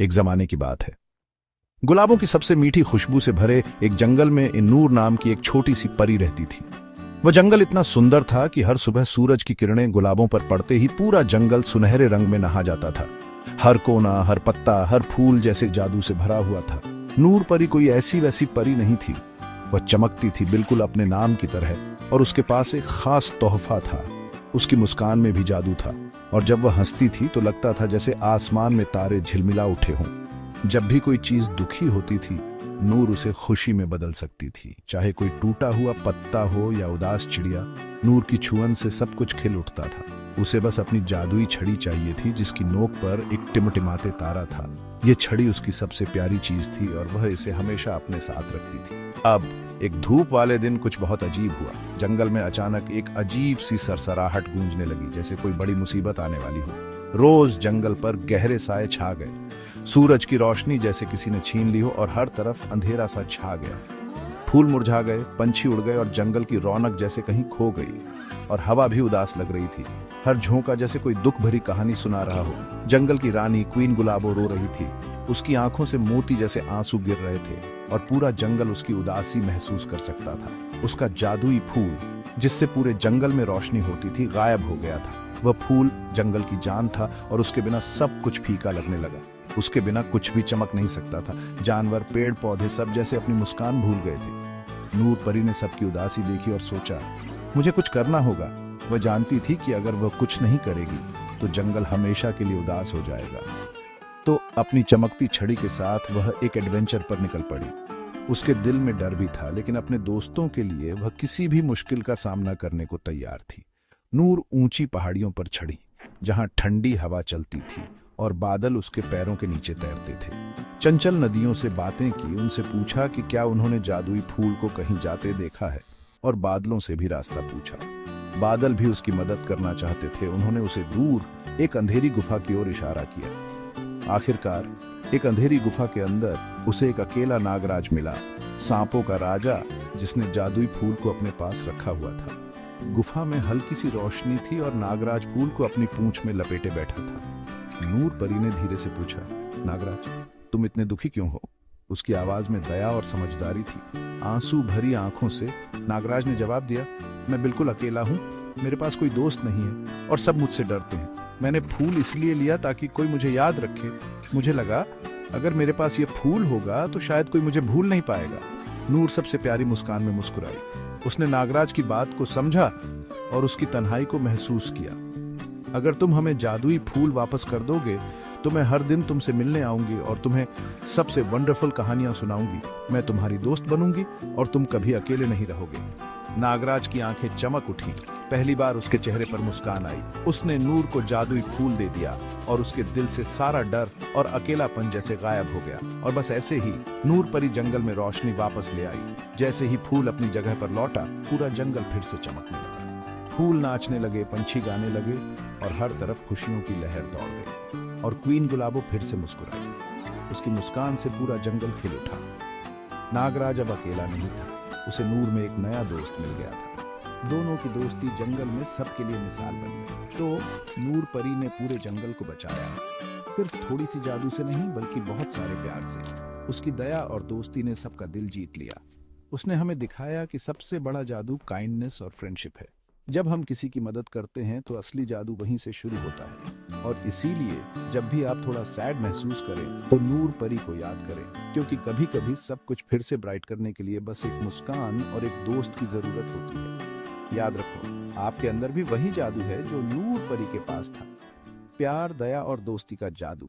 एक जमाने की बात है। गुलाबों की सबसे मीठी खुशबू से भरे एक जंगल में नूर नाम की एक छोटी सी परी रहती थी। वह जंगल इतना सुंदर था कि हर सुबह सूरज की किरणें गुलाबों पर पड़ते ही पूरा जंगल सुनहरे रंग में नहा जाता था। हर कोना, हर पत्ता, हर फूल जैसे जादू से भरा हुआ था। नूर परी कोई ऐसी वैसी परी नहीं थी। वह चमकती थी बिल्कुल अपने नाम की तरह, और उसके पास एक खास तोहफा था। उसकी मुस्कान में भी जादू था, और जब वह हंसती थी तो लगता था जैसे आसमान में तारे झिलमिला उठे हों। जब भी कोई चीज दुखी होती थी, नूर उसे खुशी में बदल सकती थी। चाहे कोई टूटा हुआ पत्ता हो या उदास चिड़िया, नूर की छुअन से सब कुछ खिल उठता था। उसे बस अपनी जादुई छड़ी चाहिए थी, जिसकी नोक पर एक टिमटिमाते तारा था। ये छड़ी उसकी सबसे प्यारी चीज थी, और वह इसे हमेशा अपने साथ रखती थी। अब एक धूप वाले दिन कुछ बहुत अजीब हुआ। जंगल में अचानक एक अजीब सी सरसराहट गूंजने लगी, जैसे कोई बड़ी मुसीबत आने वाली हो। रोज जंगल पर गहरे साए छा गए। सूरज की रोशनी जैसे किसी ने छीन ली हो, और हर तरफ अंधेरा सा छा गया। फूल मुरझा गए, पंछी उड़ गए, और जंगल की रौनक जैसे कहीं खो गई। और हवा भी उदास लग रही थी। हर झोंका जैसे कोई दुख भरी कहानी सुना रहा हो। जंगल की रानी क्वीन गुलाबो रो रही थी। उसकी आंखों से मोती जैसे आंसू गिर रहे थे, और पूरा जंगल उसकी उदासी महसूस कर सकता था। उसका जादुई फूल, जिससे पूरे जंगल में रोशनी होती थी, गायब हो गया था। वह फूल जंगल की जान था, और उसके बिना सब कुछ फीका लगने लगा। उसके बिना कुछ भी चमक नहीं सकता था। जानवर, पेड़ पौधे सब जैसे अपनी मुस्कान भूल गए थे। नूर परी ने सबकी उदासी देखी और सोचा, मुझे कुछ करना होगा। वह जानती थी कि अगर वह कुछ नहीं करेगी तो जंगल हमेशा के लिए उदास हो जाएगा। तो अपनी चमकती छड़ी के साथ वह एक एडवेंचर पर निकल पड़ी। उसके दिल में डर भी था, लेकिन अपने दोस्तों के लिए वह किसी भी मुश्किल का सामना करने को तैयार थी। नूर ऊंची पहाड़ियों पर चढ़ी, जहां ठंडी हवा चलती थी और बादल उसके पैरों के नीचे तैरते थे। चंचल नदियों से बातें की, उनसे पूछा कि क्या उन्होंने जादुई फूल को कहीं जाते देखा है, और बादलों से भी रास्ता पूछा। बादल भी उसकी मदद करना चाहते थे। उन्होंने उसे दूर एक अंधेरी गुफा की ओर इशारा किया। आखिरकार एक अंधेरी गुफा के अंदर उसे एक अकेला नागराज मिला, सांपों का राजा, जिसने जादुई फूल को अपने पास रखा हुआ था। गुफा में हल्की सी रोशनी थी, और नागराज फूल को अपनी पूंछ में लपेटे बैठा था। नूर परी ने धीरे से पूछा, नागराज, तुम इतने दुखी क्यों हो? उसकी आवाज में दया और समझदारी थी। आंसू भरी आंखों से नागराज ने जवाब दिया, मैं बिल्कुल अकेला हूँ। मेरे पास कोई दोस्त नहीं है, और सब मुझसे डरते हैं। मैंने फूल इसलिए लिया ताकि कोई मुझे याद रखे। मुझे लगा अगर मेरे पास ये फूल होगा तो शायद कोई मुझे भूल नहीं पाएगा। नूर सबसे प्यारी मुस्कान में मुस्कुराई। उसने नागराज की बात को समझा और उसकी तन्हाई को महसूस किया। अगर तुम हमें जादुई फूल वापस कर दोगे तो मैं हर दिन तुमसे मिलने आऊंगी और तुम्हें सबसे वंडरफुल कहानियां सुनाऊंगी। मैं तुम्हारी दोस्त बनूंगी और तुम कभी अकेले नहीं रहोगे। नागराज की आंखें चमक उठी। पहली बार उसके चेहरे पर मुस्कान आई। उसने नूर को जादुई फूल दे दिया, और उसके दिल से सारा डर और अकेलापन जैसे गायब हो गया। और बस ऐसे ही नूर परी जंगल में रोशनी वापस ले आई। जैसे ही फूल अपनी जगह पर लौटा, पूरा जंगल फिर से चमकने लगा। फूल नाचने लगे, पंछी गाने लगे, और हर तरफ खुशियों की लहर दौड़ गई। और क्वीन गुलाबो फिर से मुस्कुराई। उसकी मुस्कान से पूरा जंगल खिल उठा। नागराज अब अकेला नहीं था। उसे नूर में एक नया दोस्त मिल गया था। दोनों की दोस्ती जंगल में सबके लिए मिसाल बन गई। तो नूर परी ने पूरे जंगल को बचाया, सिर्फ थोड़ी सी जादू से नहीं, बल्कि बहुत सारे प्यार से। उसकी दया और दोस्ती ने सबका दिल जीत लिया। उसने हमें दिखाया कि सबसे बड़ा जादू काइंडनेस और फ्रेंडशिप है। जब हम किसी की मदद करते हैं तो असली जादू वहीं से शुरू होता है। और इसीलिए जब भी आप थोड़ा सैड महसूस करें तो नूर परी को याद करें, क्योंकि कभी कभी सब कुछ फिर से ब्राइट करने के लिए बस एक मुस्कान और एक दोस्त की जरूरत होती है। याद रखो, आपके अंदर भी वही जादू है जो नूर परी के पास था। प्यार, दया और दोस्ती का जादू।